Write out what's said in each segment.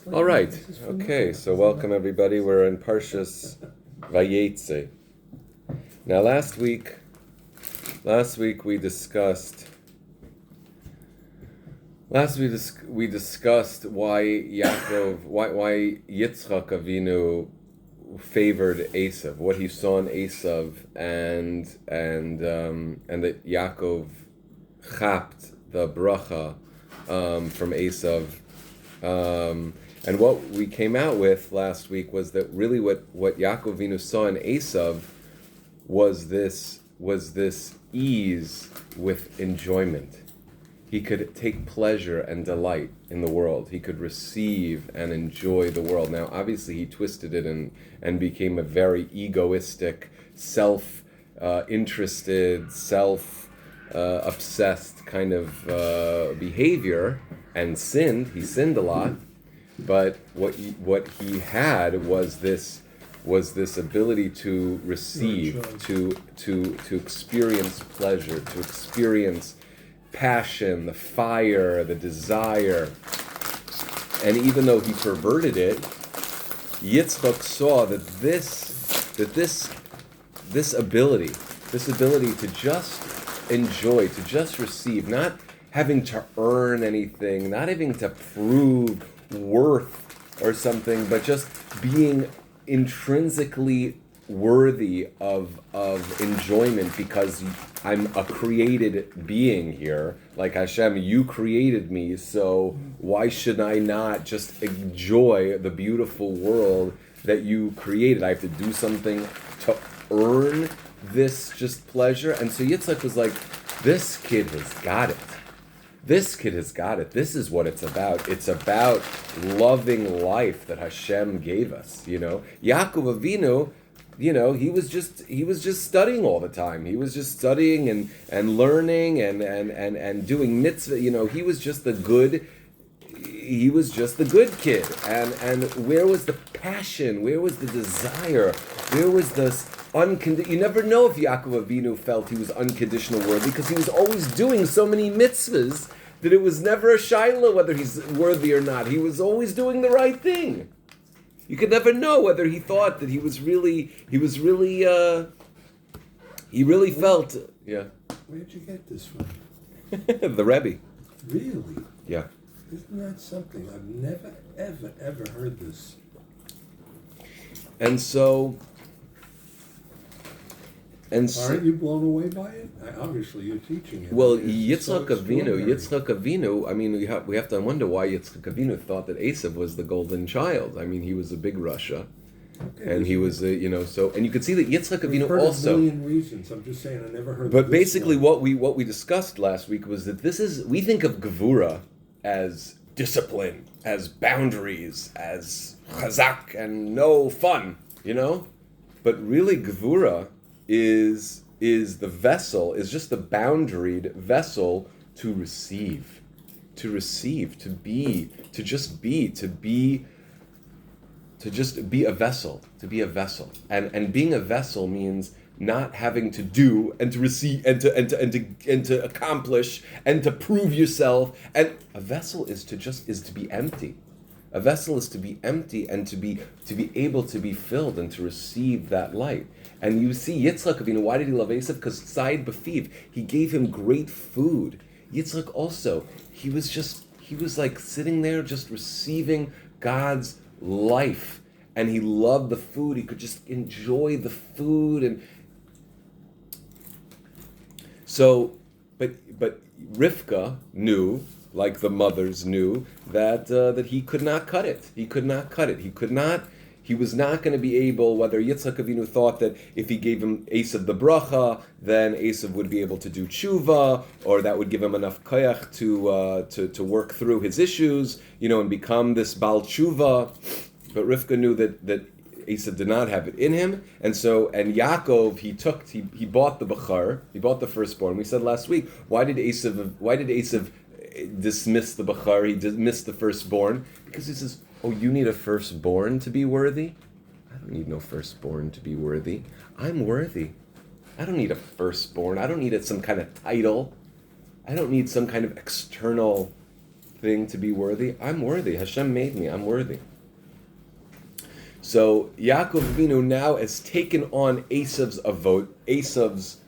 All right. Okay. So welcome everybody. We're in Parshas Vayetzei. Now, last week we discussed. We discussed why why Yitzchak Avinu favored Esav, what he saw in Esav, and that Yaakov chapped the bracha from Esav. And what we came out with last week was that really what Yaakov Avinu saw in Esav was this ease with enjoyment. He could take pleasure and delight in the world. He could receive and enjoy the world. Now, obviously, he twisted it and became a very egoistic, self-interested, obsessed kind of behavior, and sinned. He sinned a lot, but what he had was this ability to receive, to experience pleasure, to experience passion, the fire, the desire. And even though he perverted it, Yitzchak saw that this ability to just enjoy, to just receive, not having to earn anything, not having to prove worth or something, but just being intrinsically worthy of enjoyment because I'm a created being here. Like Hashem, you created me, so why should I not just enjoy the beautiful world that you created? I have to do something to earn this just pleasure. And so Yitzchak was like, this kid has got it. This kid has got it. This is what it's about. It's about loving life that Hashem gave us. Yaakov Avinu, he was just studying all the time. He was just studying and learning and doing mitzvah. He was just the good kid. And where was the passion? Where was the desire? Where was this you never know if Yaakov Avinu felt he was unconditional worthy because he was always doing so many mitzvahs that it was never a shaila whether he's worthy or not. He was always doing the right thing. You could never know whether he thought that he really felt. Yeah. Where'd you get this from? The Rebbe. Really? Yeah. Isn't that something? I've never, ever heard this. And so. Aren't you blown away by it? Obviously, you're teaching it. Well, Yitzchak Avinu. I mean, we have to wonder why Yitzchak Avinu thought that Esav was the golden child. I mean, he was a big Russia, and he was so. And you could see that Yitzchak Avinu also. A million reasons. I'm just saying, I never heard. But basically, what we discussed last week was that we think of Gevura as discipline, as boundaries, as chazak and no fun, but really Gevura is the vessel, is just the boundaried vessel to receive, to just be a vessel, and being a vessel means not having to do and to receive and to accomplish and to prove yourself. And a vessel is to be empty. A vessel is to be empty and to be able to be filled and to receive that light. And you see Yitzchak Avinu, why did he love Esav? Because Tzayid B'fiv, he gave him great food. Yitzchak also, he was like sitting there just receiving God's life. And he loved the food. He could just enjoy the food. And so, but Rivka knew, like the mothers knew, that he could not cut it. He was not going to be able, whether Yitzchak Avinu thought that if he gave him Esav the bracha, then Esav would be able to do tshuva, or that would give him enough koyach to work through his issues, and become this Baal tshuva. But Rivka knew that Esav did not have it in him, and Yaakov he bought the bachar, he bought the firstborn. We said last week, why did Esav dismiss the bachar? He dismissed the firstborn because he says, oh, you need a firstborn to be worthy? I don't need no firstborn to be worthy. I'm worthy. I don't need a firstborn. I don't need some kind of title. I don't need some kind of external thing to be worthy? I'm worthy. Hashem made me. I'm worthy. So Yaakov Avinu now has taken on Esav's avot, Esav's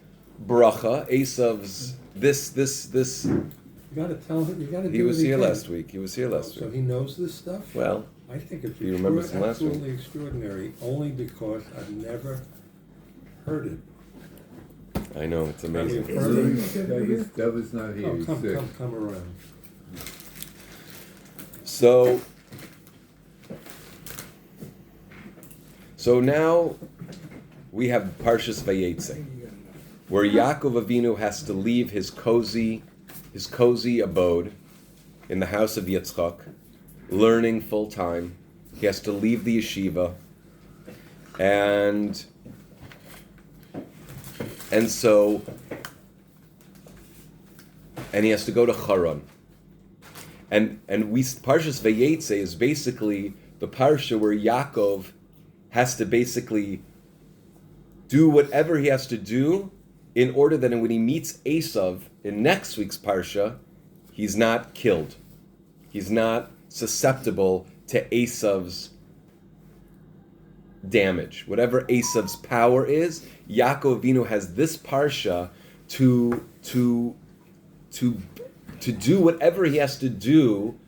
bracha, Esav's this. You gotta tell him, you gotta do He was it here again. last week. He was here last So week. he knows this stuff? Well, I think it's do you remember from last week? absolutely extraordinary, only because I've never heard it. I know, it's Have amazing. you heard it? That was not here. Oh, He's come sick. around. So now we have Parshas Vayetzei, where Yaakov Avinu has to leave his cozy abode in the house of Yitzchak, learning full time. He has to leave the yeshiva, and he has to go to Haran. And Parshas Vayetzei is basically the parsha where Yaakov has to basically do whatever he has to do in order that when he meets Esav in next week's parsha, he's not killed. He's not susceptible to Esav's damage. Whatever Esav's power is, Yaakov Avinu has this parsha to do whatever he has to do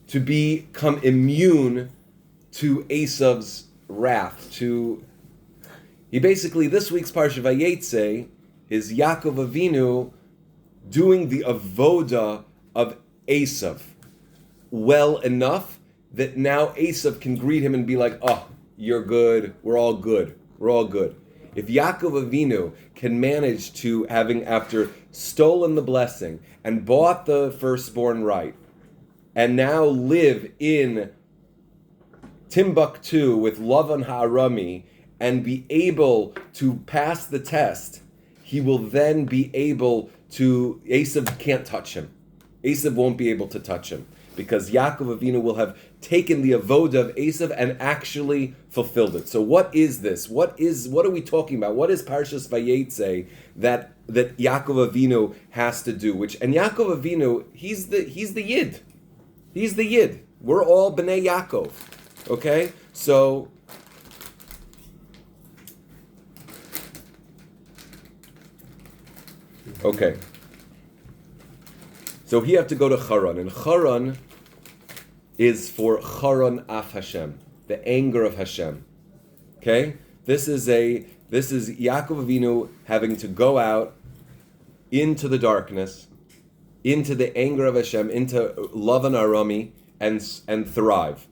to become immune to Esav's wrath. He basically, this week's Parshas Vayetzei is Yaakov Avinu doing the avoda of Esav well enough that now Esav can greet him and be like, oh, you're good, we're all good. If Yaakov Avinu can manage to, after stolen the blessing and bought the firstborn right, and now live in Timbuktu with Lavan Ha'arami and be able to pass the test, he will then be able to, Esav can't touch him. Esav won't be able to touch him because Yaakov Avinu will have taken the avoda of Esav and actually fulfilled it. So what is this? What are we talking about? What is Parshas Vayetzei that Yaakov Avinu has to do? And Yaakov Avinu, he's the Yid. He's the Yid. We're all Bnei Yaakov. Okay? So okay. So he have to go to Haran, and Haran is for Haran af Hashem, the anger of Hashem. Okay? This is Yaakov Avinu having to go out into the darkness, into the anger of Hashem, into Lavan Arami, and thrive.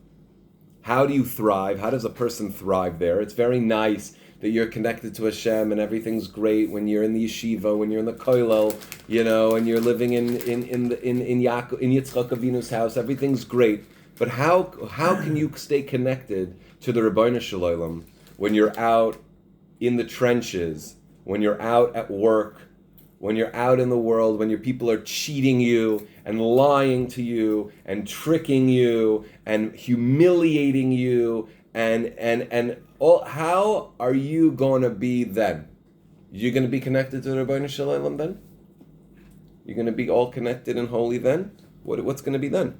How do you thrive? How does a person thrive there? It's very nice that you're connected to Hashem and everything's great when you're in the yeshiva, when you're in the kollel, and you're living in Yitzchak Avinu's house. Everything's great, but how can you stay connected to the Rebbeinu Shalom when you're out in the trenches, when you're out at work, when you're out in the world, when your people are cheating you and lying to you and tricking you and humiliating you and all? How are you going to be then? You're going to be connected to the Rebbeinu Shalom then? You're going to be all connected and holy then? What's going to be then?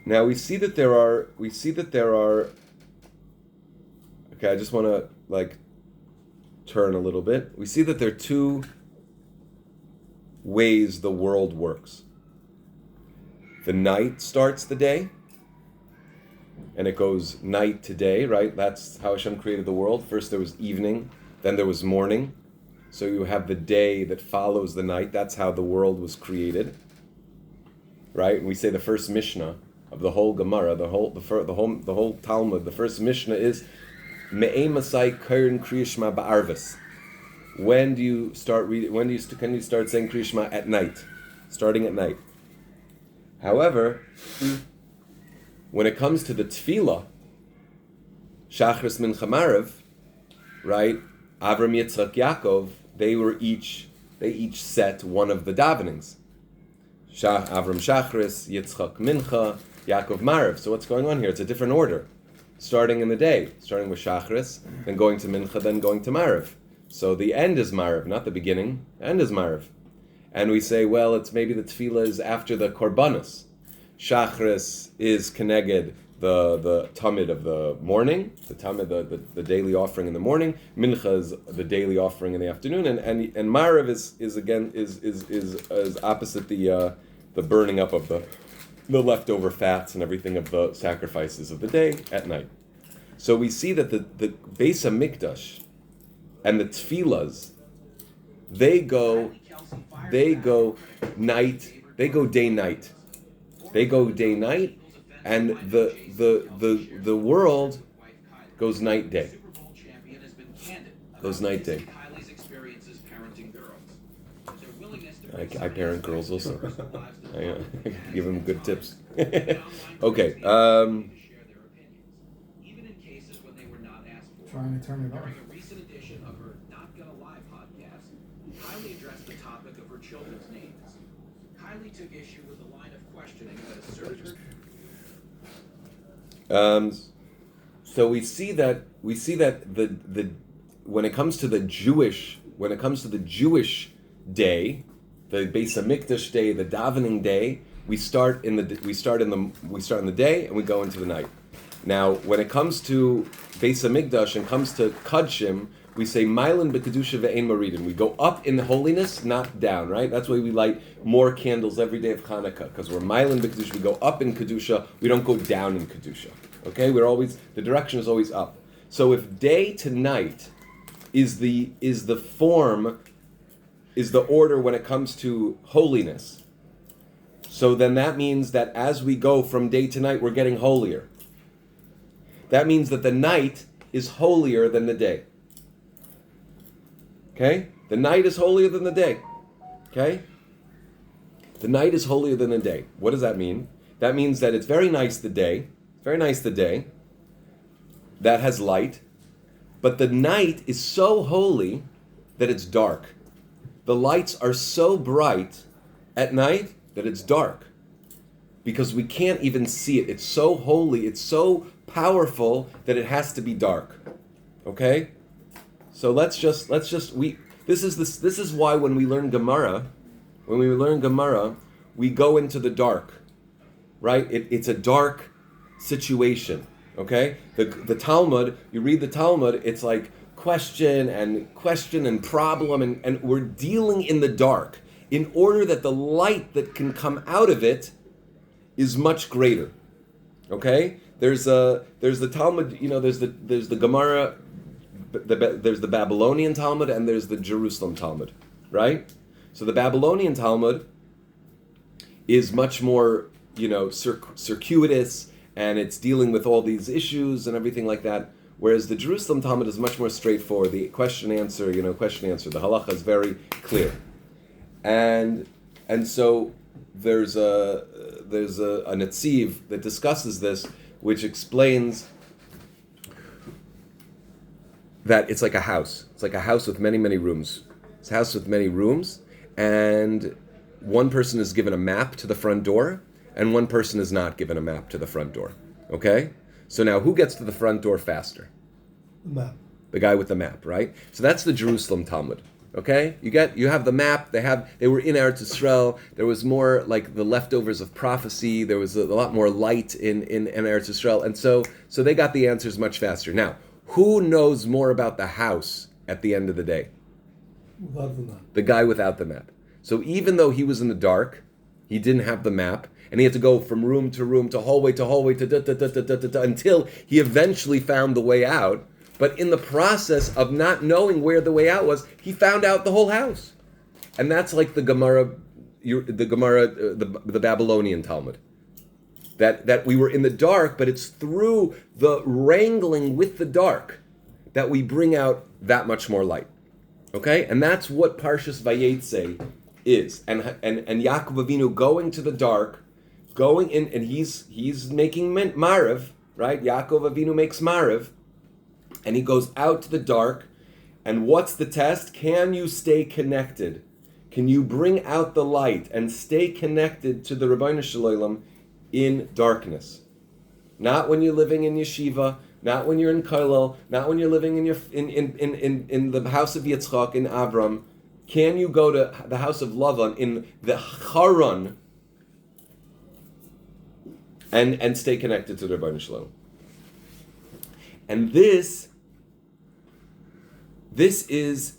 Now we see that there are. Okay, I just want to turn a little bit. We see that there are two ways the world works. The night starts the day, and it goes night to day, right? That's how Hashem created the world. First there was evening, then there was morning. So you have the day that follows the night. That's how the world was created, right? And we say the first Mishnah of the whole Gemara, the whole Talmud, the first Mishnah is Me'ei Masai Kern Kriyishma Ba'arvis. When do you start reading? Can you start saying Kriyishma at night? Starting at night. However, when it comes to the tefillah, Shachris Mincha Maariv, right? Avram, Yitzchak, Yaakov, they each set one of the davenings. Avram Shachris, Yitzchak Mincha, Yaakov Maariv. So what's going on here? It's a different order. Starting in the day, starting with Shachris, then going to Mincha, then going to Maariv. So the end is Ma'ariv, not the beginning. End is Ma'ariv. And we say, well, it's maybe the tefillah is after the korbanos. Shachris is keneged the tamid of the morning, the tamid, the daily offering in the morning. Mincha is the daily offering in the afternoon, and Ma'ariv is again is opposite the burning up of the leftover fats and everything of the sacrifices of the day at night. So we see that the Beis HaMikdash and the tefillahs, they go night, they go day-night. They go day-night, and the world goes night-day. Goes night-day. I parent girls also. I give them good tips. Okay. Trying to turn it off. Kylie addressed the topic of her children's names. Kylie took issue with a line of questioning that asserted her. So we see that the when it comes to the Jewish day, the Beis HaMikdash day, the davening day, we start in the day and we go into the night. Now, when it comes to Beis HaMikdash and comes to Kadshim, we say Mailan b'kedusha ve'ein maridin. We go up in holiness, not down, right? That's why we light more candles every day of Hanukkah, because we're Mailan b'kedusha. We go up in kedusha. We don't go down in kedusha. Okay, the direction is always up. So if day to night is the order when it comes to holiness, so then that means that as we go from day to night, we're getting holier. That means that the night is holier than the day. Okay? The night is holier than the day. Okay? The night is holier than the day. What does that mean? That means that it's very nice the day. Very nice the day. That has light. But the night is so holy that it's dark. The lights are so bright at night that it's dark. Because we can't even see it. It's so holy, it's so powerful that it has to be dark. Okay? So this is why when we learn Gemara, we go into the dark. Right? It's a dark situation. Okay? The Talmud, you read the Talmud, it's like question and problem, and we're dealing in the dark in order that the light that can come out of it is much greater. Okay? There's the Talmud, there's the Gemara, there's the Babylonian Talmud, and there's the Jerusalem Talmud, right? So the Babylonian Talmud is much more, circuitous, and it's dealing with all these issues and everything like that. Whereas the Jerusalem Talmud is much more straightforward. The question answer. The halacha is very clear, and so there's a netziv that discusses this, which explains that it's like a house. It's like a house with many, many rooms. It's a house with many rooms, and one person is given a map to the front door, and one person is not given a map to the front door. Okay? So now who gets to the front door faster? The map. The guy with the map, right? So that's the Jerusalem Talmud. Okay? You have the map, they were in Eretz Yisrael, there was more like the leftovers of prophecy, there was a lot more light in Eretz Yisrael, and so they got the answers much faster. Now, who knows more about the house at the end of the day? Without the map. The guy without the map. So even though he was in the dark, he didn't have the map, and he had to go from room to room to hallway to until he eventually found the way out. But in the process of not knowing where the way out was, he found out the whole house. And that's like the Babylonian Talmud. That we were in the dark, but it's through the wrangling with the dark that we bring out that much more light. Okay? And that's what Parshas Vayetzei is. And Yaakov Avinu going to the dark, going in, and he's making Marav, right? Yaakov Avinu makes Marav, and he goes out to the dark, and what's the test? Can you stay connected? Can you bring out the light and stay connected to the Ribbono Shel Olam in darkness? Not when you're living in yeshiva, not when you're in Kollel, not when you're living in your in the house of Yitzchak in Avram. Can you go to the house of Lavan in the Haran and stay connected to the Rebbeinu Shalom? And this is,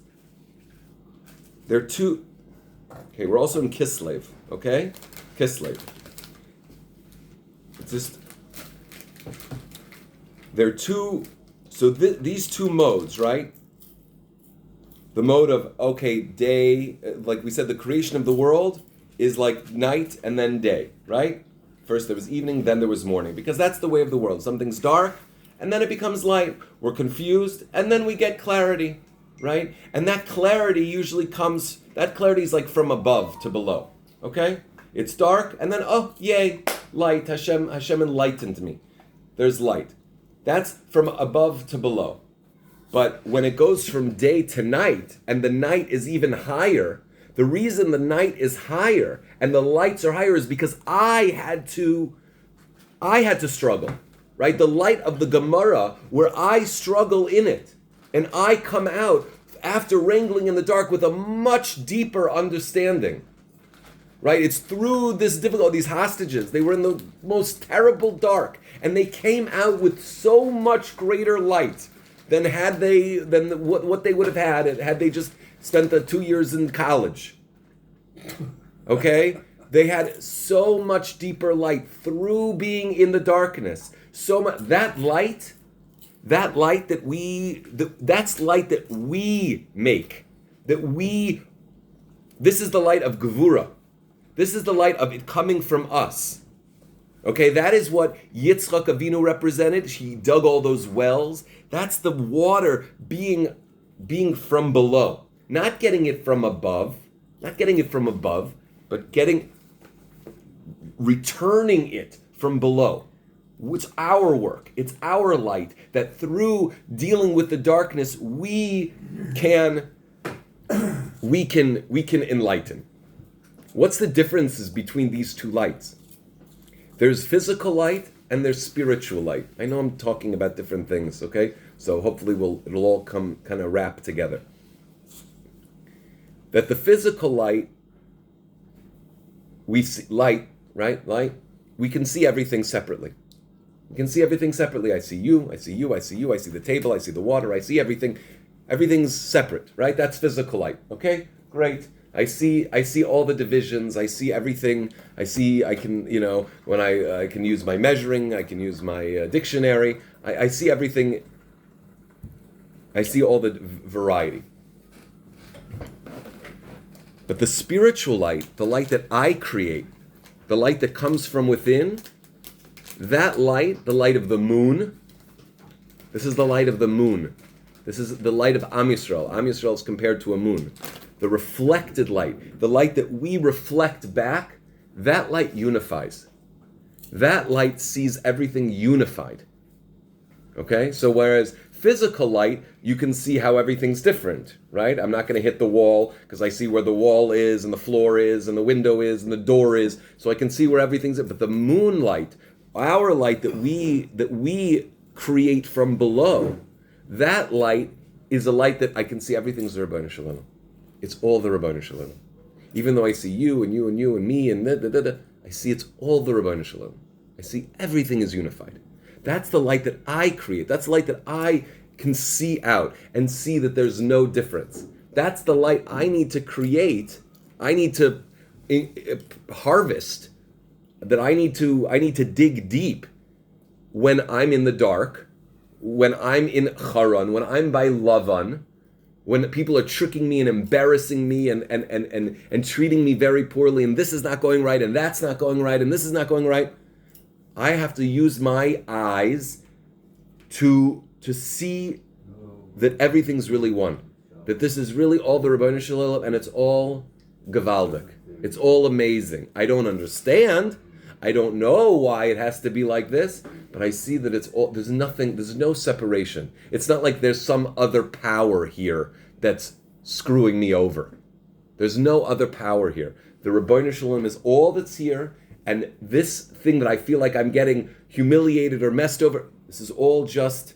there are two. Okay, we're also in Kislev. Okay, Kislev. It's just, there are two. So these two modes, right? The mode of, okay, day, like we said, the creation of the world is like night and then day, right? First there was evening, then there was morning, because that's the way of the world. Something's dark, and then it becomes light. We're confused, and then we get clarity, right? And that clarity usually comes, that clarity is like from above to below, okay? It's dark, and then, oh, yay, light. Hashem enlightened me. There's light. That's from above to below. But when it goes from day to night, and the night is even higher, the reason the night is higher and the lights are higher is because I had to struggle, right? The light of the Gemara, where I struggle in it, and I come out after wrangling in the dark with a much deeper understanding, right? It's through this difficulty, these hostages, they were in the most terrible dark, and they came out with so much greater light than what they would have had they just spent the 2 years in college. Okay? They had so much deeper light through being in the darkness. So much that's light that that's light that we make. This is the light of Gevura. This is the light of it coming from us. Okay, that is what Yitzchak Avinu represented. He dug all those wells. That's the water being from below. Not getting it from above, but returning it from below. It's our work. It's our light that through dealing with the darkness we can enlighten. What's the differences between these two lights? There's physical light and there's spiritual light. I know I'm talking about different things, okay? So hopefully it'll all come kind of wrap together. That the physical light, we see light, right? Light. We can see everything separately. We can see everything separately. I see you, I see you, I see you, I see the table, I see the water, I see everything. Everything's separate, right? That's physical light. Okay? Great. I see all the divisions. I see everything. I can, when I can use my measuring, I can use my dictionary. I see everything. I see all the variety. But the spiritual light, the light that I create, the light that comes from within, that light, the light of the moon, this is the light of the moon. This is the light of Am Yisrael. Am Yisrael is compared to a moon. The reflected light, the light that we reflect back, that light unifies. That light sees everything unified. Okay? So whereas physical light, you can see how everything's different, right? I'm not going to hit the wall because I see where the wall is and the floor is and the window is and the door is, so I can see where everything's. But the moonlight, our light that we create from below, that light is a light that I can see everything's the Rebbeinu Shalom. It's all the Rebbeinu Shalom. Even though I see you and you and you and me and I see it's all the Rebbeinu Shalom. I see everything is unified. That's the light that I create. That's the light that I can see out and see that there's no difference. That's the light I need to create. I need to harvest. That I need to dig deep when I'm in the dark, when I'm in Haran, when I'm by Lavan, when people are tricking me and embarrassing me and treating me very poorly, and this is not going right, and that's not going right, and this is not going right. I have to use my eyes to see that everything's really one. That this is really all the Rebbeinu Shalom, and it's all Gevaldik. It's all amazing. I don't understand. I don't know why it has to be like this, but I see that it's all, there's no separation. It's not like there's some other power here that's screwing me over. There's no other power here. The Rebbeinu Shalom is all that's here, and this thing that I feel like I'm getting humiliated or messed over, this is all just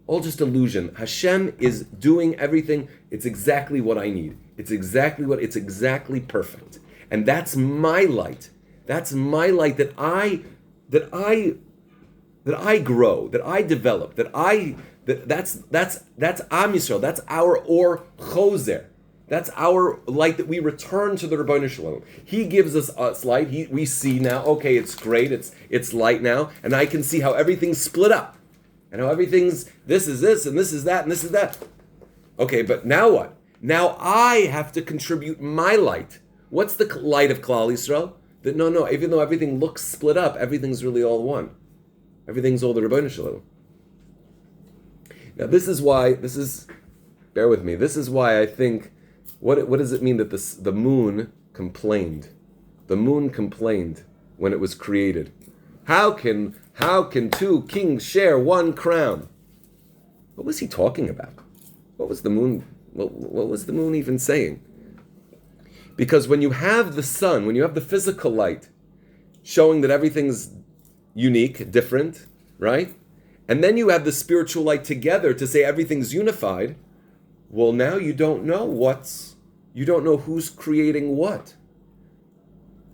all just illusion. Hashem is doing everything. It's exactly what I need. It's exactly perfect. And that's my light. That's my light that I grow, that I develop, that's Am Yisrael, that's our Or Choser. That's our light that we return to the Ribbono Shel Olam. He gives us light. We see now, okay, it's great, it's light now, and I can see how everything's split up. And how everything's, this is this, and this is that, and this is that. Okay, but now what? Now I have to contribute my light. What's the light of Klal Yisrael? That no, even though everything looks split up, everything's really all one. Everything's all the Ribbono Shel Olam. Now bear with me, this is why I think, what does it mean that the moon complained? The moon complained when it was created. How can two kings share one crown? What was he talking about? What was the moon even saying? Because when you have the sun, when you have the physical light showing that everything's unique, different, right? And then you have the spiritual light together to say everything's unified, well, now you don't know who's creating what.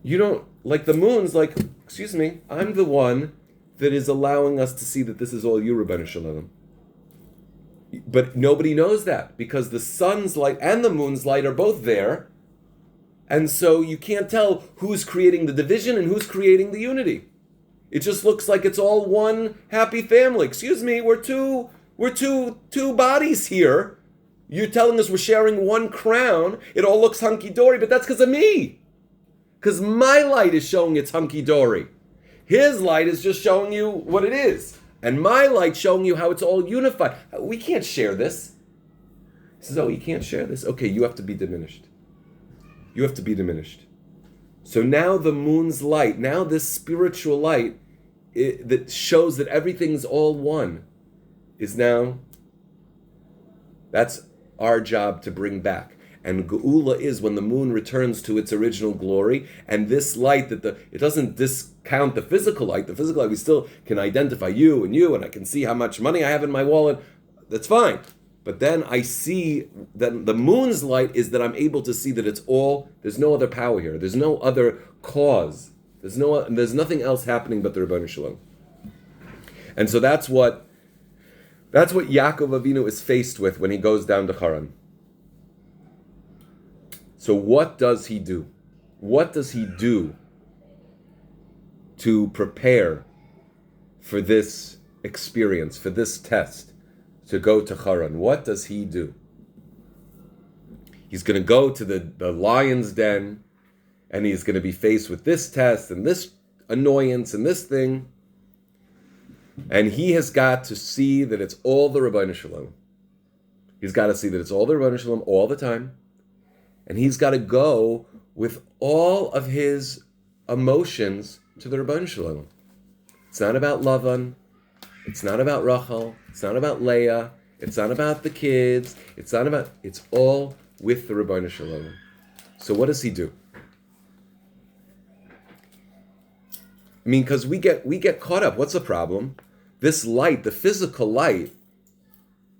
You don't, like the moon's like, excuse me, I'm the one that is allowing us to see that this is all you, Ribbono Shel Olam. But nobody knows that because the sun's light and the moon's light are both there. And so you can't tell who's creating the division and who's creating the unity. It just looks like it's all one happy family. Excuse me, we're two bodies here. You're telling us we're sharing one crown. It all looks hunky-dory, but that's because of me. Because my light is showing it's hunky-dory. His light is just showing you what it is. And my light showing you how it's all unified. We can't share this. He says, oh, you can't share this? Okay, you have to be diminished. You have to be diminished. So now the moon's light, now this spiritual light that shows that everything's all one is now, that's our job to bring back. And Geula is when the moon returns to its original glory, and this light it doesn't discount the physical light. The physical light, we still can identify you, and I can see how much money I have in my wallet. That's fine. But then I see that the moon's light is that I'm able to see that it's all, there's no other power here. There's no other cause. There's nothing else happening but the Ribbono Shel Olam. And so that's what Yaakov Avinu is faced with when he goes down to Haran. So what does he do? What does he do to prepare for this experience, for this test, to go to Haran? What does he do? He's going to go to the lion's den, and he's going to be faced with this test and this annoyance and this thing. And he has got to see that it's all the Ribbono Shel Olam. He's got to see that it's all the Ribbono Shel Olam all the time. And he's got to go with all of his emotions to the Ribbono Shel Olam. It's not about Lavan. It's not about Rachel. It's not about Leah. It's not about the kids. It's all with the Ribbono Shel Olam. So what does he do? I mean, because we get caught up. What's the problem? This light, the physical light,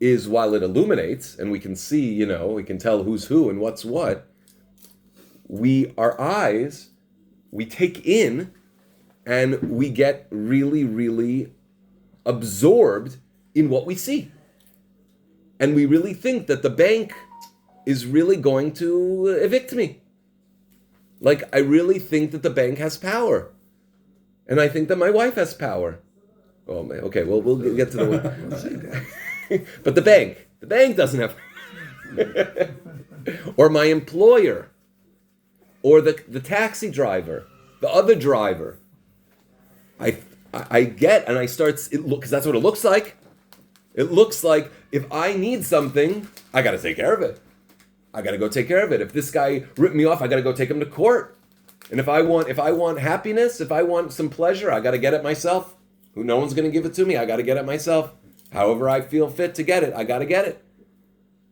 is while it illuminates and we can see, we can tell who's who and what's what, our eyes, we take in and we get really, really absorbed in what we see. And we really think that the bank is really going to evict me. Like, I really think that the bank has power. And I think that my wife has power. Oh, man. Okay, well, we'll get to the one. But the bank doesn't have or my employer, or the taxi driver, the other driver. I get, and I start, because that's what it looks like. It looks like if I need something, I got to take care of it. I got to go take care of it. If this guy ripped me off, I got to go take him to court. And if I want happiness, if I want some pleasure, I got to get it myself. No one's going to give it to me. I got to get it myself. However I feel fit to get it, I got to get it.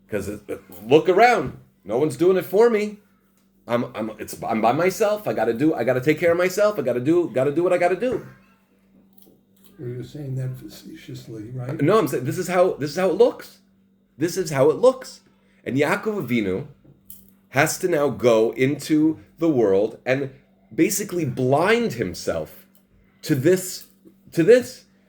Because look around, no one's doing it for me. I'm by myself. I got to take care of myself. I got to do what I got to do. Well, you're saying that facetiously, right? No, I'm saying this is how it looks. This is how it looks. And Yaakov Avinu has to now go into the world and basically blind himself to this,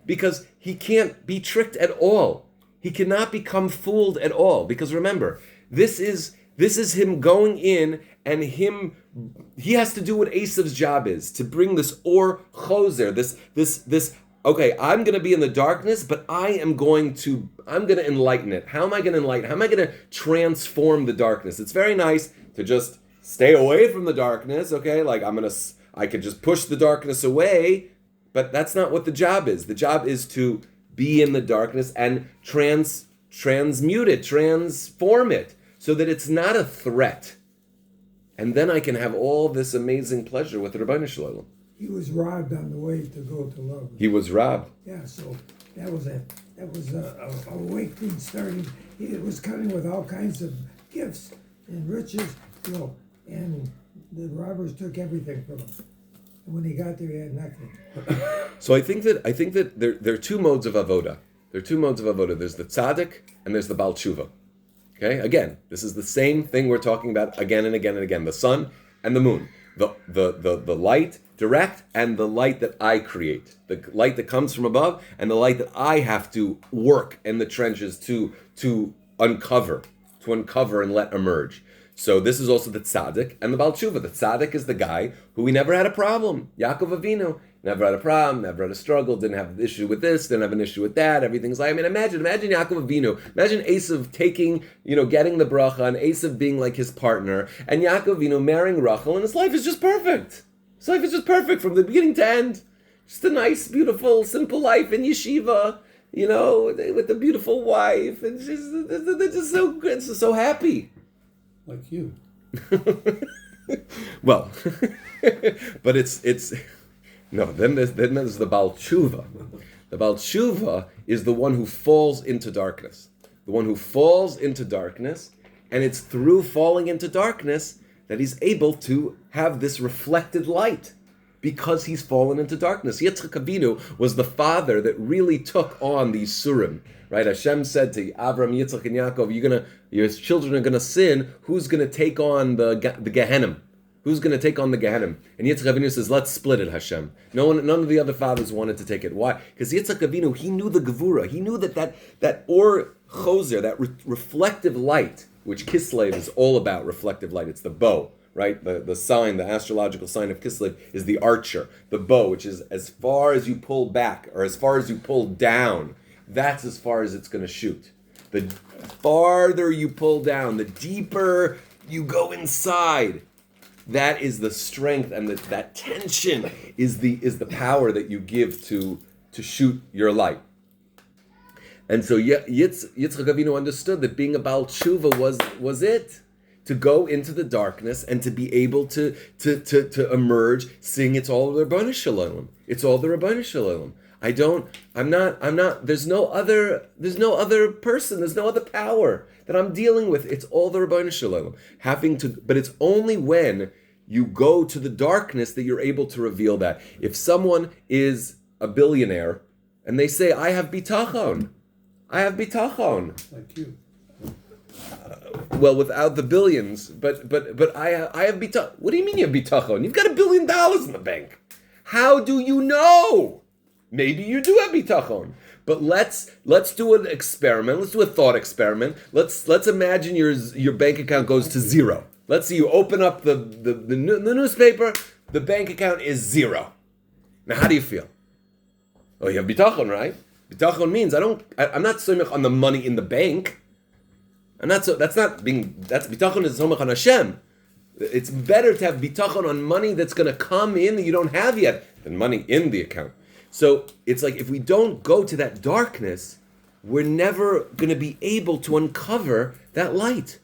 because he can't be tricked at all. He cannot become fooled at all. Because remember, this is him going in, and he has to do what Esav's job is, to bring this or choser, this. Okay, I'm going to be in the darkness, but I'm going to enlighten it. How am I going to enlighten? How am I going to transform the darkness? It's very nice to just stay away from the darkness, okay? Like I could just push the darkness away, but that's not what the job is. The job is to be in the darkness and transmute it, transform it, so that it's not a threat. And then I can have all this amazing pleasure with the Rebbeinu Shalom. He was robbed on the way to go to love. He was robbed. Yeah, so that was a awakening starting. It was coming with all kinds of gifts and riches, and the robbers took everything from him. And when he got there, he had nothing. So I think that there are two modes of avoda. There are two modes of avoda. There's the tzaddik and there's the Baal Tshuva. Okay, again, this is the same thing we're talking about again and again and again. The sun and the moon, the light direct and the light that I create, the light that comes from above and the light that I have to work in the trenches to uncover and let emerge. So this is also the tzaddik and the Baal Tshuva. The tzaddik is the guy who we never had a problem. Yaakov Avinu never had a problem, never had a struggle, didn't have an issue with this, didn't have an issue with that. Everything's like, imagine Yaakov Avinu. Imagine Esav taking, getting the bracha, and Esav being like his partner, and Yaakov Avinu marrying Rachel, and his life is just perfect. His life is just perfect from the beginning to end. Just a nice, beautiful, simple life in yeshiva, with a beautiful wife, and they're just so good, so happy. Like you. Well, but it's no. Then there's the Baal Tshuva. The Baal Tshuva is the one who falls into darkness. The one who falls into darkness, and it's through falling into darkness that he's able to have this reflected light, because he's fallen into darkness. Yitzchak Avinu was the father that really took on these surim. Right? Hashem said to Avram, Yitzchak, and Yaakov, your children are gonna sin. Who's gonna take on the Gehenim? Who's gonna take on the Gehenim? And Yitzchak Avinu says, let's split it, Hashem. None of the other fathers wanted to take it. Why? Because Yitzchak Avinu, he knew the Gevura. He knew that or choser, that reflective light, which Kislev is all about, reflective light. It's the bow. Right, the sign, the astrological sign of Kislev is the archer, the bow, which is as far as you pull back or as far as you pull down, that's as far as it's going to shoot. The farther you pull down, the deeper you go inside. That is the strength, and that tension is the power that you give to shoot your light. And so Yitzchak Avinu understood that being a Baal Tshuva was it. To go into the darkness and to be able to emerge, seeing it's all the Rebbeinu Shalom. It's all the Rebbeinu Shalom. I'm not, there's no other person, there's no other power that I'm dealing with. It's all the Rebbeinu Shalom. But it's only when you go to the darkness that you're able to reveal that. If someone is a billionaire and they say, I have bitachon. Like you. Well, without the billions, but I have bitachon. What do you mean you have bitachon? You've got $1 billion in the bank. How do you know? Maybe you do have bitachon. But let's do an experiment. Let's do a thought experiment. Let's imagine your bank account goes to zero. Let's see, you open up the newspaper. The bank account is zero. Now, how do you feel? Oh, you have bitachon, right? Bitachon means I'm not soymech on the money in the bank. And that's bitachon is somech on Hashem. It's better to have bitachon on money that's going to come in that you don't have yet than money in the account. So it's like if we don't go to that darkness, we're never going to be able to uncover that light.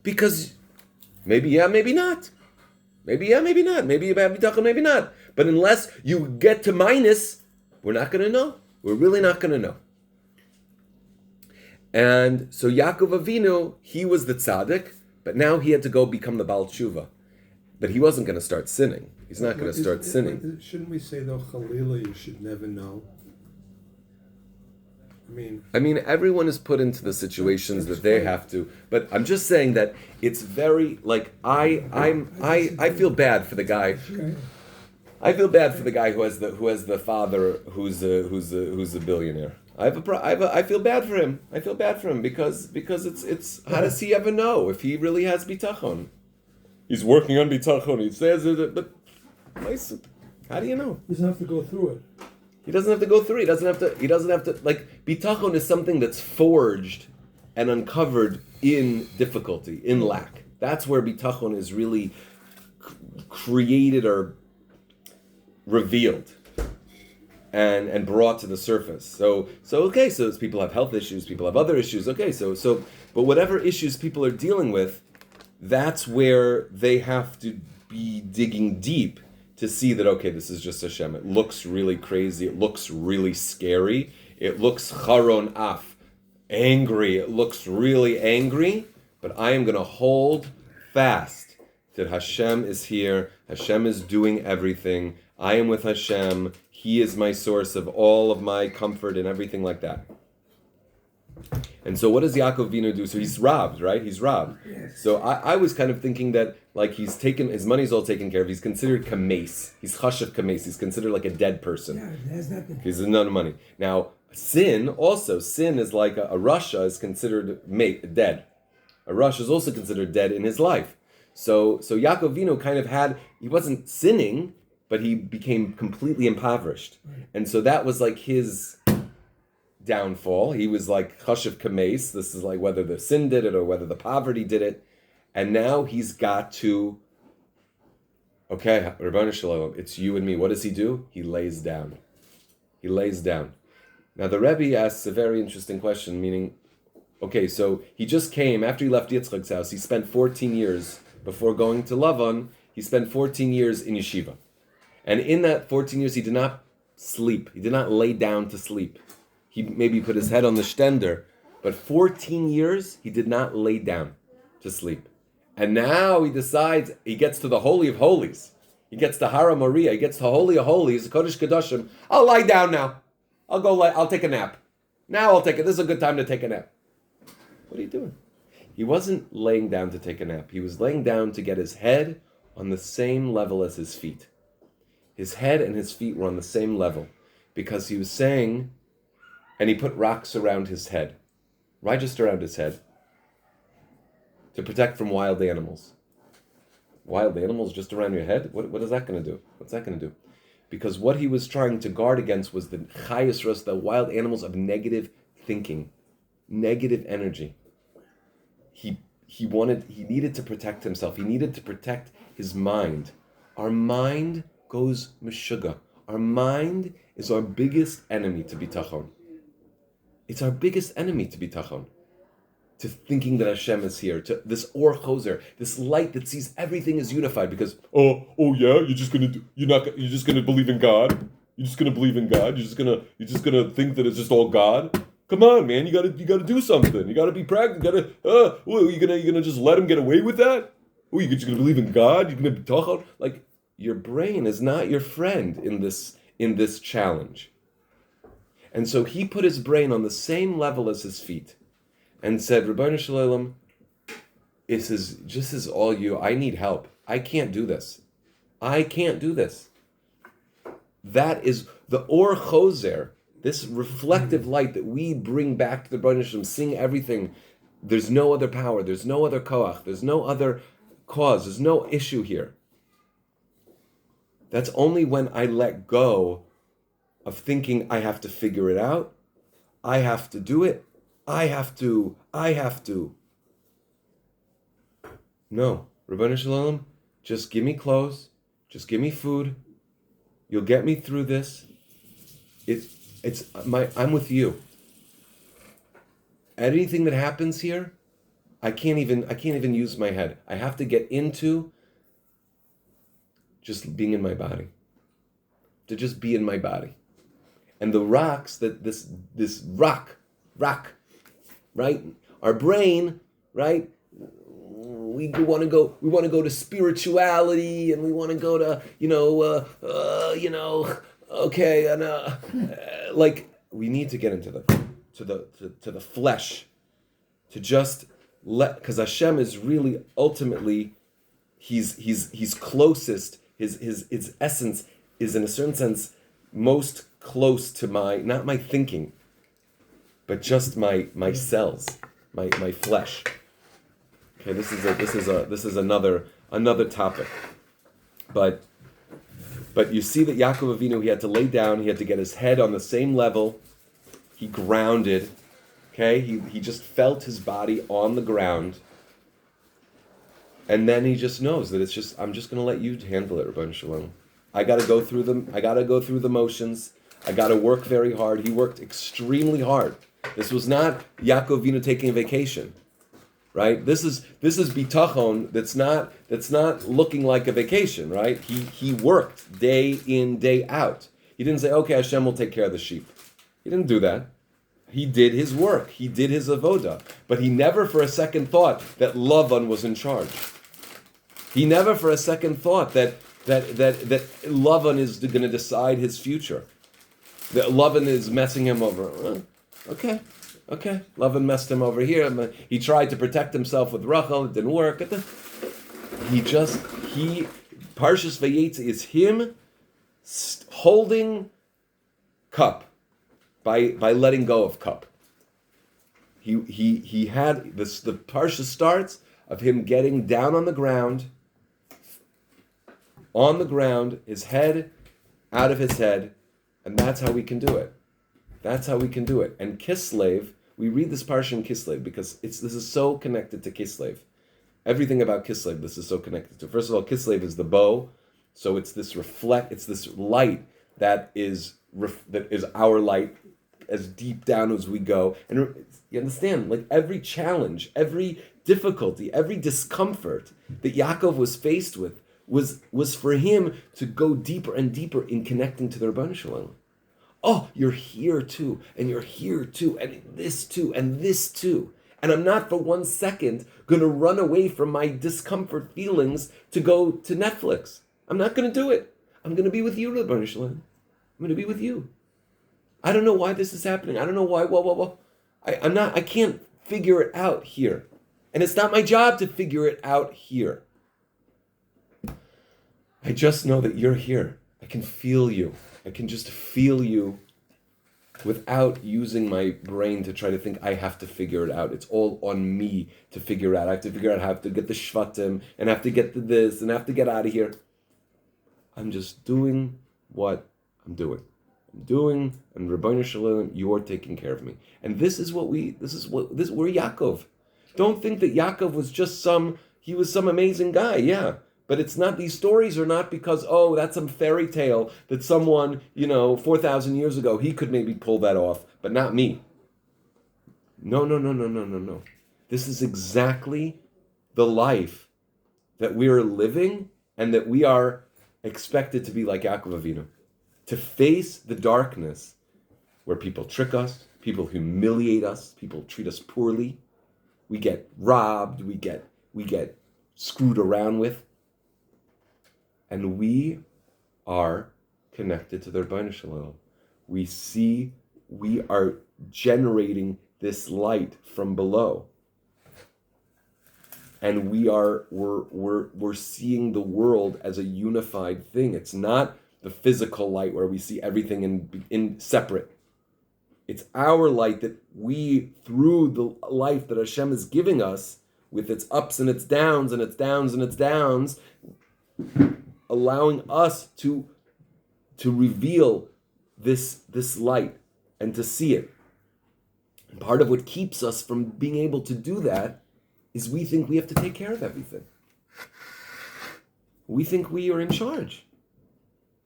Because maybe yeah, maybe not. Maybe yeah, maybe not. Maybe you have bitachon, maybe not. But unless you get to minus, we're not going to know. We're really not going to know. And so Yaakov Avinu, he was the tzaddik, but now he had to go become the Baal Tshuva. But he wasn't going to start sinning. He's not going to start sinning. Shouldn't we say, though, Chalila, you should never know? I mean, everyone is put into the situations that they have to. But I'm just saying that it's very like I feel bad for the guy. I feel bad for the guy who has the father who's a billionaire. I feel bad for him. I feel bad for him because it's how does he ever know if he really has bitachon? He's working on bitachon. He says it, but how do you know? He doesn't have to go through it. He doesn't have to go through. He doesn't have to like bitachon is something that's forged and uncovered in difficulty, in lack. That's where bitachon is really created or revealed and brought to the surface. So people have health issues, people have other issues. But whatever issues people are dealing with, that's where they have to be digging deep to see that, okay, this is just Hashem. It looks really crazy. It looks really scary. It looks charon af, angry. It looks really angry. But I am going to hold fast that Hashem is here. Hashem is doing everything. I am with Hashem. He is my source of all of my comfort and everything like that. And so what does Yaakov Avinu do? So he's robbed, right? He's robbed. Yes. So I was kind of thinking that like he's taken, his money's all taken care of. He's considered kames. He's chashav kames. He's considered like a dead person. Yeah, it has nothing. Because there's none money. Now, sin is like a rasha is considered dead. A rasha is also considered dead in his life. So Yaakov Avinu kind of he wasn't sinning, but he became completely impoverished. Right. And so that was like his downfall. He was like chashav kames. This is like whether the sin did it or whether the poverty did it. And now he's got to, okay, Rabbanu Shalom, it's you and me. What does he do? He lays down. He lays down. Now the Rebbe asks a very interesting question, meaning, okay, so he just came, after he left Yitzchak's house, he spent 14 years, before going to Lavan, he spent 14 years in yeshiva. And in that 14 years, he did not sleep. He did not lay down to sleep. He maybe put his head on the stender, but 14 years, he did not lay down to sleep. And now he decides, he gets to the Holy of Holies. He gets to Hara Maria, he gets to Holy of Holies, Kodesh Kodashim. I'll lie down now. I'll take a nap. Now I'll take it. This is a good time to take a nap. What are you doing? He wasn't laying down to take a nap. He was laying down to get his head on the same level as his feet. His head and his feet were on the same level because he was saying, and he put rocks around his head, right just around his head, to protect from wild animals. Wild animals just around your head? What is that going to do? What's that going to do? Because what he was trying to guard against was the chayas ras, the wild animals of negative thinking, negative energy. He needed to protect himself. He needed to protect his mind. Our mind goes meshuga. Our mind is our biggest enemy to bitachon. It's our biggest enemy to bitachon. To thinking that Hashem is here, to this or choser, this light that sees everything is unified. Because yeah, you're just gonna believe in God. You're just gonna believe in God. You're just gonna think that it's just all God. Come on, man, you gotta do something. You gotta be practical. You gonna just let him get away with that? You're just gonna believe in God? You're gonna be talking like your brain is not your friend in this challenge. And so he put his brain on the same level as his feet. And said, Rabbanu Shalom, this is all you. I need help. I can't do this. That is the Or Choser, this reflective light that we bring back to the Rabbanu Shalom, seeing everything. There's no other power. There's no other koach. There's no other cause. There's no issue here. That's only when I let go of thinking I have to figure it out. I have to do it. I have to. No, Rabbanu Shalom, just give me clothes, just give me food. You'll get me through this. I'm with you. Anything that happens here, I can't even use my head. I have to get into just being in my body. To just be in my body. And the rocks that this rock, right? Our brain, right? We want to go to spirituality, and we want to go to, okay, and like we need to get into that. to the flesh, to just let, because Hashem is really ultimately, he's closest. His essence is in a certain sense most close to not my thinking, but just my cells, my flesh. Okay, this is another topic, but you see that Yaakov Avinu, he had to lay down, he had to get his head on the same level, he grounded, okay, he just felt his body on the ground, and then he just knows that I'm just going to let you handle it, Rabban Shalom. I got to go through the motions, I got to work very hard. He worked extremely hard. This was not Yaakov Avinu taking a vacation. Right? This is bitachon that's not looking like a vacation, right? He worked day in, day out. He didn't say, okay, Hashem will take care of the sheep. He didn't do that. He did his work. He did his avoda. But he never for a second thought that Lavan was in charge. He never for a second thought that Lavan is going to decide his future. That Lavan is messing him over. Okay, Lavan messed him over here. He tried to protect himself with Rachel. It didn't work. Parshas Vayetzei is him holding cup by letting go of cup. He had this. The parsha starts of him getting down on the ground, his head out of his head, and that's how we can do it. That's how we can do it. And Kislev, we read this parsha in Kislev because this is so connected to Kislev. Everything about Kislev, this is so connected to. First of all, Kislev is the bow, so it's this light that is our light, as deep down as we go. And you understand, like every challenge, every difficulty, every discomfort that Yaakov was faced with was for him to go deeper and deeper in connecting to the Rebbeinu Shalom. Oh, you're here too, and you're here too, and this too, and this too. And I'm not for 1 second going to run away from my discomfort feelings to go to Netflix. I'm not going to do it. I'm going to be with you, Rebbeinu Shalom. I'm going to be with you. I don't know why this is happening. I don't know why. I can't figure it out here. And it's not my job to figure it out here. I just know that you're here. I can feel you. I can just feel you without using my brain to try to think I have to figure it out. It's all on me to figure out. I have to figure out how to get the shvatim and have to get to this and have to get out of here. I'm just doing what I'm doing. And Rebbeinu Shalom, you're taking care of me. And we're Yaakov. Don't think that Yaakov was just some amazing guy, yeah. But it's not, these stories are not because, that's some fairy tale that someone, 4,000 years ago, he could maybe pull that off, but not me. No. This is exactly the life that we are living and that we are expected to be like Yaakov Avinu. To face the darkness where people trick us, people humiliate us, people treat us poorly, we get robbed, we get screwed around with. And we are connected to the Rebbeinu Shalom. We are generating this light from below. And we're seeing the world as a unified thing. It's not the physical light where we see everything in separate. It's our light that we, through the life that Hashem is giving us, with its ups and its downs and its downs and its downs, allowing us to reveal this light and to see it. And part of what keeps us from being able to do that is we think we have to take care of everything. We think we are in charge.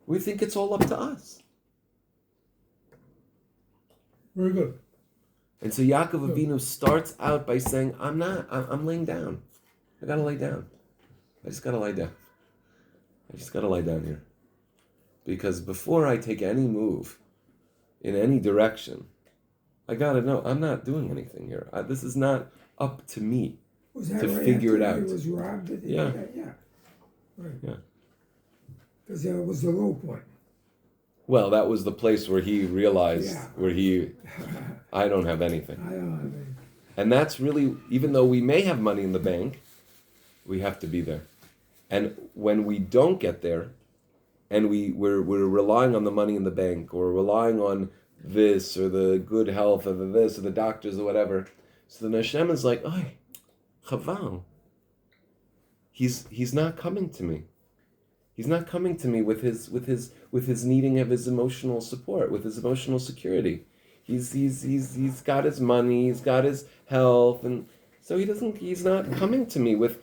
We think it's all up to us. Very good. And so Yaakov Avinu starts out by saying, I'm laying down. I gotta lay down. I just gotta lie down here. Because before I take any move in any direction, I gotta know I'm not doing anything here. This is not up to me to figure it out. He was robbed? Yeah. Yeah. Right. Yeah. Because that was the low point. Well, that was the place where he realized, Yeah. I don't have anything. I don't have any. And that's really, even though we may have money in the bank, we have to be there. And when we don't get there, and we're relying on the money in the bank, or relying on this, or the good health, or the this, or the doctors, or whatever, so then Hashem is like, "Oy, chaval, he's not coming to me. He's not coming to me with his needing of his emotional support, with his emotional security. He's got his money, he's got his health, and so he's not coming to me with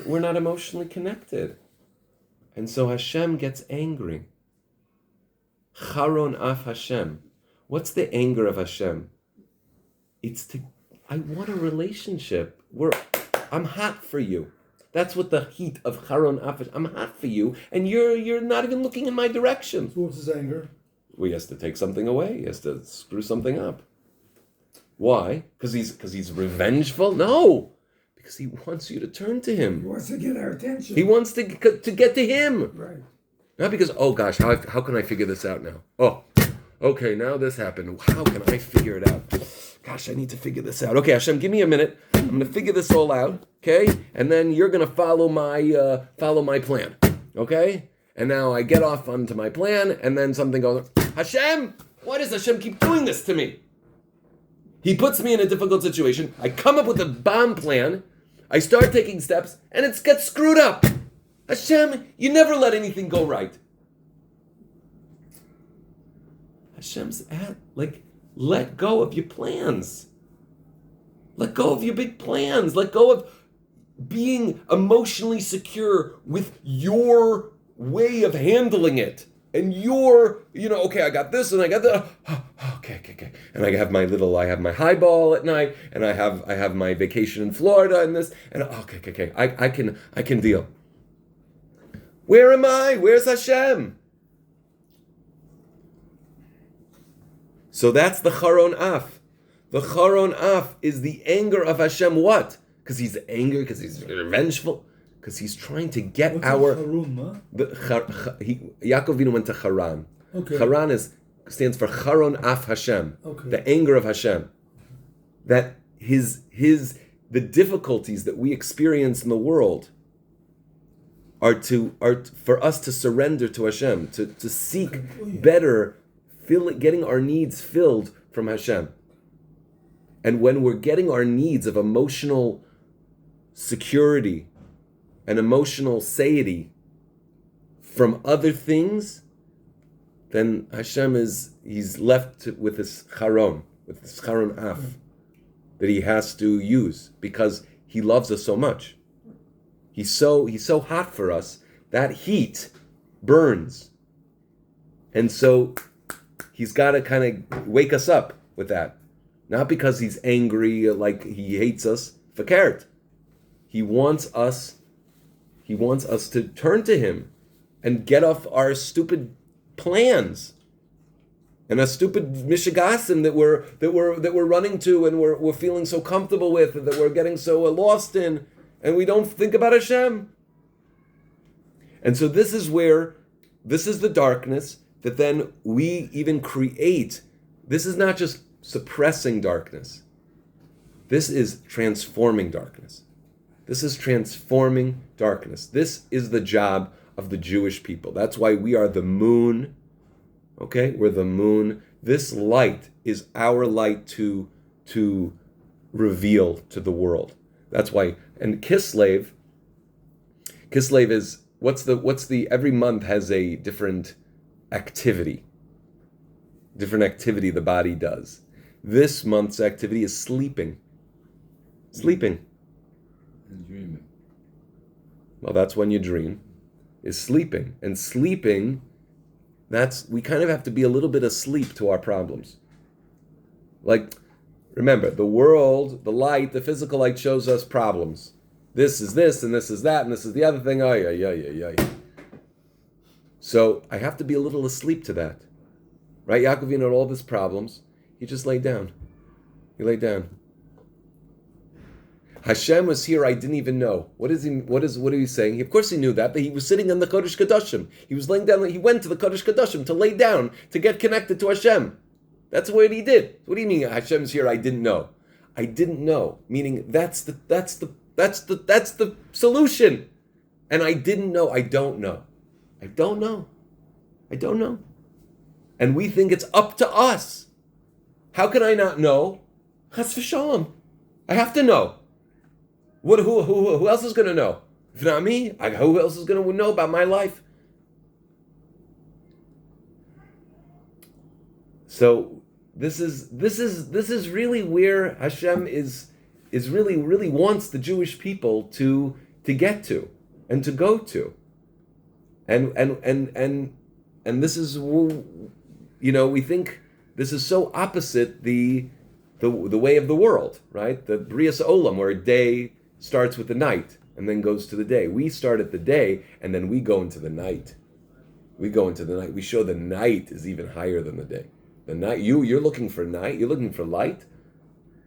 we're not emotionally connected." And so Hashem gets angry. Charon af Hashem. What's the anger of Hashem? I want a relationship where I'm hot for you. That's what the heat of Charon af Hashem. I'm hot for you, and you're not even looking in my direction. So what's his anger? Well, he has to take something away. He has to screw something up. Why? Because he's revengeful? No. Because he wants you to turn to He him. wants to get our attention. He wants to get to him. Right. Not because, oh gosh, how can I figure this out now? Oh, okay, now this happened. How can I figure it out? Gosh, I need to figure this out. Okay, Hashem, give me a minute. I'm going to figure this all out, okay? And then you're going to follow my plan, okay? And now I get off onto my plan, and then something goes, Hashem, why does Hashem keep doing this to me? He puts me in a difficult situation. I come up with a bomb plan. I start taking steps, and it gets screwed up. Hashem, you never let anything go right. Hashem's let go of your plans. Let go of your big plans. Let go of being emotionally secure with your way of handling it. And okay, I got this and I got that. Okay. And I have my highball at night, and I have my vacation in Florida and this, and okay. I can deal. Where am I? Where's Hashem? So that's the Charon Af. The Charon Af is the anger of Hashem. What? Because he's angry, because he's vengeful, because he's trying to get What's our... Harun, Yaakov Avinu went to Haran. Okay. Haran stands for Charon Af Hashem, Okay. the anger of Hashem. That the difficulties that we experience in the world are for us to surrender to Hashem, to seek better, getting our needs filled from Hashem. And when we're getting our needs of emotional security and emotional satiety from other things, then Hashem he's left with this Charon Af that he has to use because he loves us so much. He's so hot for us, that heat burns. And so he's got to kind of wake us up with that. Not because he's angry, like he hates us. Fakert. He wants us to turn to him and get off our stupid plans and a stupid mishigasim that we're running to and we're feeling so comfortable with, and that we're getting so lost in, and we don't think about Hashem. And so this is the darkness that then we even create. This is not just suppressing darkness. This is transforming darkness. This is transforming darkness. This is the job of the Jewish people. That's why we are the moon. Okay? We're the moon. This light is our light to reveal to the world. That's why. And Kislev is every month has a different activity. Different activity the body does. This month's activity is sleeping. Sleeping. And dreaming. Well, that's when you dream. Is sleeping. And sleeping, we kind of have to be a little bit asleep to our problems. Like, remember, the world, the light, the physical light shows us problems. This is this, and this is that, and this is the other thing. Oh, yeah. So I have to be a little asleep to that. Right? Yaakov Avinu had all these problems. He just laid down. He laid down. Hashem was here, I didn't even know. What are you saying? Of course he knew that, but he was sitting in the Kodesh Kodashim. He was laying down, he went to the Kodesh Kodashim to lay down, to get connected to Hashem. That's what he did. What do you mean Hashem's here, I didn't know? I didn't know, meaning that's the solution. And I didn't know, I don't know. I don't know. And we think it's up to us. How can I not know? Chas v'shalom. I have to know. Who else is going to know? If not me, who else is going to know about my life? So this is really where Hashem is really wants the Jewish people to get to and to go to, and this is, we think this is so opposite the way of the world, right? The Brias Olam, where a day starts with the night and then goes to the day. We start at the day and then we go into the night. We show the night is even higher than the day. The night, you're looking for night. You're looking for light.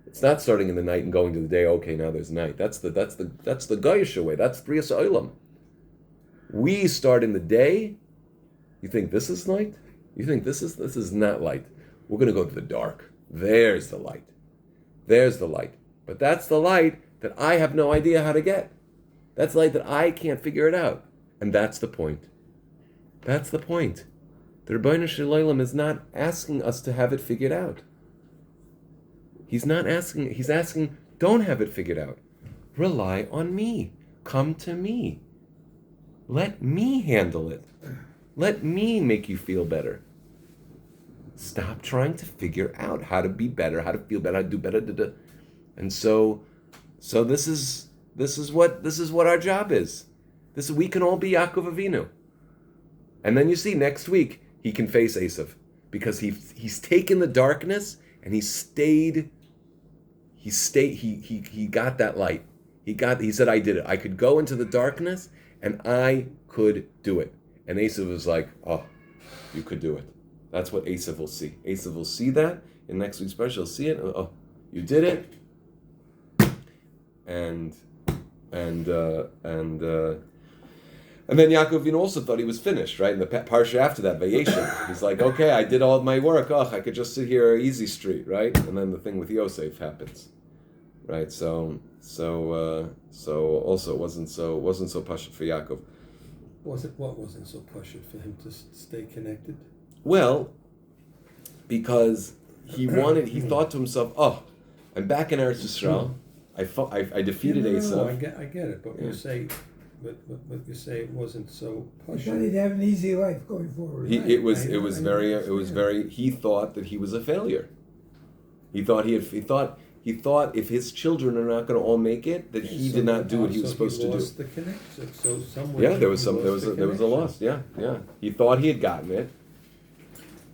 It's not starting in the night and going to the day. Okay, now there's night. That's the Goyish way. That's Brias Olam. We start in the day. You think this is light? You think this is not light? We're going to go to the dark. There's the light. But that's the light that I have no idea how to get. That's light that I can't figure it out. And that's the point. The Rebbeinu Shalom is not asking us to have it figured out. He's asking, don't have it figured out. Rely on me. Come to me. Let me handle it. Let me make you feel better. Stop trying to figure out how to be better, how to feel better, how to do better. And so this is what our job is. We can all be Yaakov Avinu. And then you see next week he can face Esav, because he's taken the darkness and he got that light. He said, I did it. I could go into the darkness and I could do it. And Esav was like, oh, you could do it. That's what Esav will see. Esav will see that in next week's special. He'll see it. Oh, you did it. And then Yaakov also thought he was finished, right? In the parsha after that, Vayetzei, he's like, okay, I did all of my work. Oh, I could just sit here easy street, right? And then the thing with Yosef happens, right? So also it wasn't so pashut for Yaakov. What wasn't so pashut for him to stay connected? Well, because he thought to himself, oh, I'm back in Eretz Yisrael. I defeated Esav. I get it, but you say. But you say it wasn't so I pashut. thought he'd have an easy life going forward. He thought that he was a failure. He thought if his children are not going to all make it, that he did not do what he was supposed to do. The connection. So somewhere. Yeah, there was a loss. Yeah. He thought he had gotten it,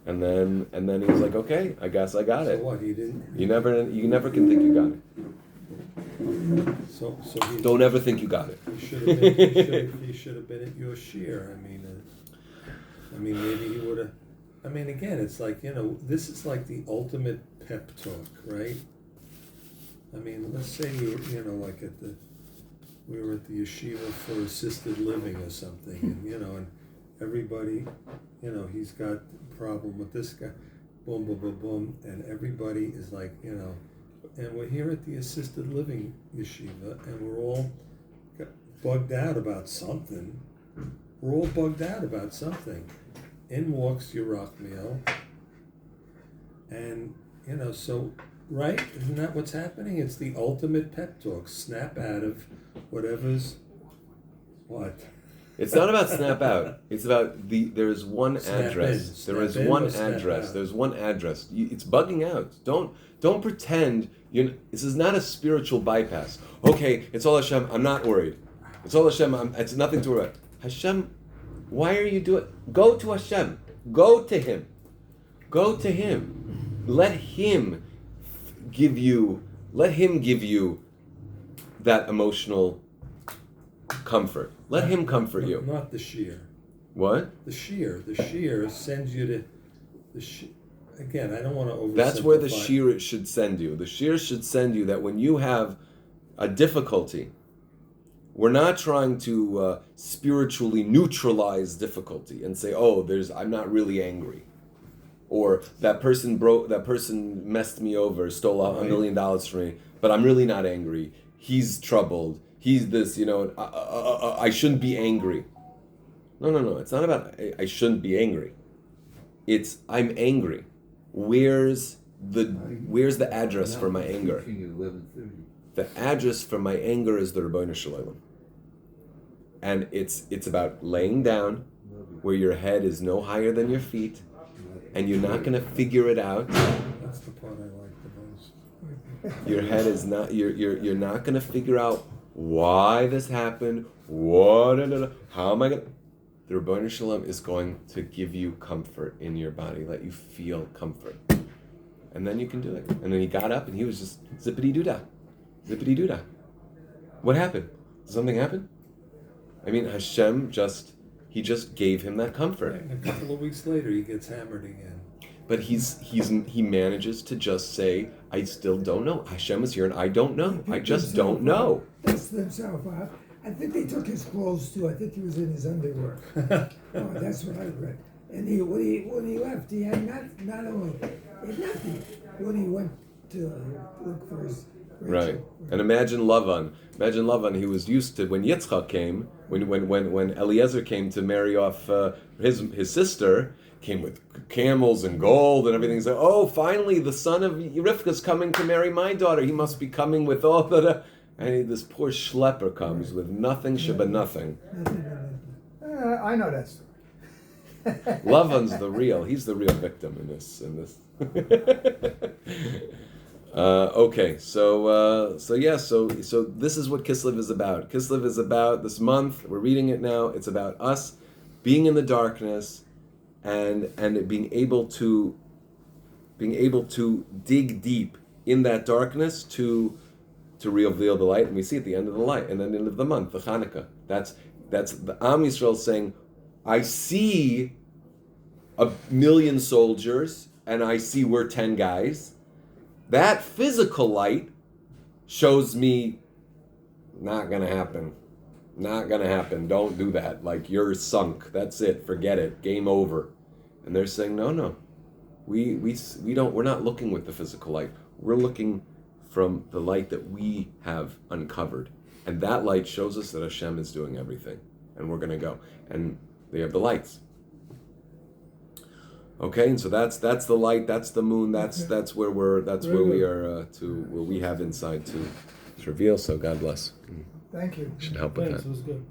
and then he was like, okay, I guess I got it. So what? He didn't. You never can think you got it. So Don't ever think you got it. He should have been at your shir. I mean, maybe he would have. I mean, again, it's like, this is like the ultimate pep talk, right? I mean, let's say we were at the yeshiva for assisted living or something, and everybody, he's got a problem with this guy, boom, boom, boom, boom, and everybody is like, and we're here at the assisted living yeshiva, and we're all bugged out about something. In walks Yerachmiel, and so right, isn't that what's happening? It's the ultimate pep talk. Snap out of whatever's what. It's not about snap out. It's about there's one address. There's one address. It's bugging out. Don't pretend. This is not a spiritual bypass. Okay, it's all Hashem. I'm not worried. It's all Hashem. It's nothing to worry about. Hashem, why are you doing? Go to Hashem. Go to Him. Let Him give you that emotional comfort. Let Him comfort you. Not the shear. What? The shear sends you to the again, I don't want to oversimplify. That's where the shear should send you. The shear should send you that when you have a difficulty. We're not trying to spiritually neutralize difficulty and say, "Oh, I'm not really angry," or that person messed me over, stole $1 million from me, but I'm really not angry. He's troubled. He's this, I shouldn't be angry. No. It's not about I shouldn't be angry. It's I'm angry. Where's the address for my anger? The address for my anger is the Ribbono Shel Olam. And it's about laying down where your head is no higher than your feet, and you're not going to figure it out. That's the part I like the most. Your head is not, you're not going to figure out why this happened, how am I going to... The Ribbono Shel Olam is going to give you comfort in your body, let you feel comfort. And then you can do it. And then he got up and he was just zippity-doo-dah. Zippity-doo-dah. What happened? Did something happen? I mean, Hashem just gave him that comfort. And a couple of weeks later, he gets hammered again. But he manages to just say, I still don't know. Hashem is here and I don't know. I just don't know. That's themselves out. I think they took his clothes too. I think he was in his underwear. That's what I read. And when he left, he had not only he had nothing when he went to look for his Rachel. Right. And imagine Lavan, he was used to when Yitzchak came, when Eliezer came to marry off his sister, came with camels and gold and everything. He's like, oh, finally the son of Rivka's coming to marry my daughter. He must be coming with all the... And this poor schlepper comes with nothing, but nothing. I know that story. Lavan's the real. He's the real victim in this. Okay, so this is what Kislev is about. Kislev is about this month. We're reading it now. It's about us being in the darkness and being able to dig deep in that darkness to reveal the light. And we see at the end of the light, and then the end of the month, the Hanukkah. That's the Am Yisrael saying, I see 1,000,000 soldiers, and I see we're 10 guys. That physical light shows me not gonna happen. Not gonna happen. Don't do that. Like, you're sunk. That's it. Forget it. Game over. And they're saying, no. We're not looking with the physical light. We're looking from the light that we have uncovered. And that light shows us that Hashem is doing everything. And we're gonna go. And they have the lights. Okay, and so that's the light, that's the moon, that's where we are where we have inside to reveal. So God bless. Thank you. Should help with Thanks, that. it was good.